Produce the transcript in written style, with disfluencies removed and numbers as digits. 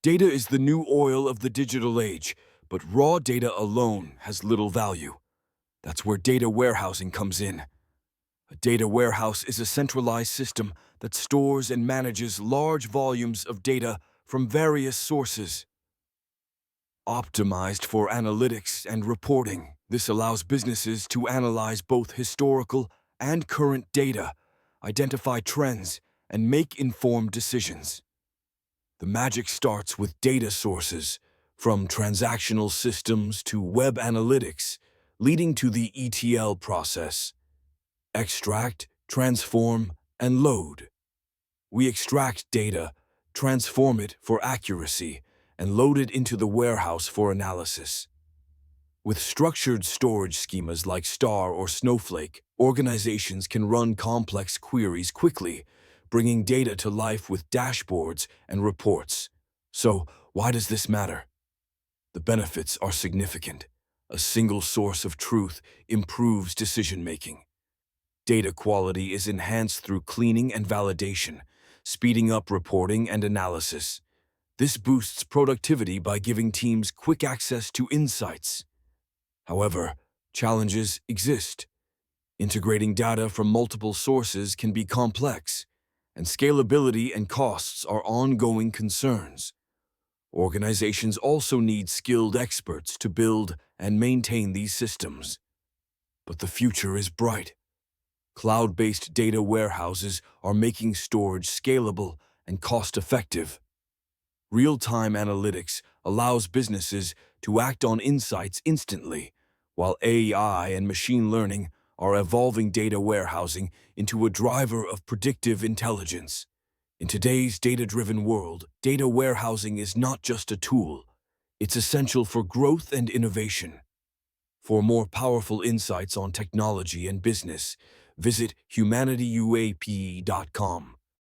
Data is the new oil of the digital age, but raw data alone has little value. That's where data warehousing comes in. A data warehouse is a centralized system that stores and manages large volumes of data from various sources. Optimized for analytics and reporting, this allows businesses to analyze both historical and current data, identify trends, and make informed decisions. The magic starts with data sources, from transactional systems to web analytics, leading to the ETL process. Extract, transform, and load. We extract data, transform it for accuracy, and load it into the warehouse for analysis. With structured storage schemas like Star or Snowflake, organizations can run complex queries quickly, bringing data to life with dashboards and reports. So, why does this matter? The benefits are significant. A single source of truth improves decision-making. Data quality is enhanced through cleaning and validation, speeding up reporting and analysis. This boosts productivity by giving teams quick access to insights. However, challenges exist. Integrating data from multiple sources can be complex, and scalability and costs are ongoing concerns. Organizations also need skilled experts to build and maintain these systems. But the future is bright. Cloud-based data warehouses are making storage scalable and cost-effective. Real-time analytics allows businesses to act on insights instantly, while AI and machine learning are evolving data warehousing into a driver of predictive intelligence. In today's data-driven world, data warehousing is not just a tool. It's essential for growth and innovation. For more powerful insights on technology and business, visit HUMANITYUAPD.com.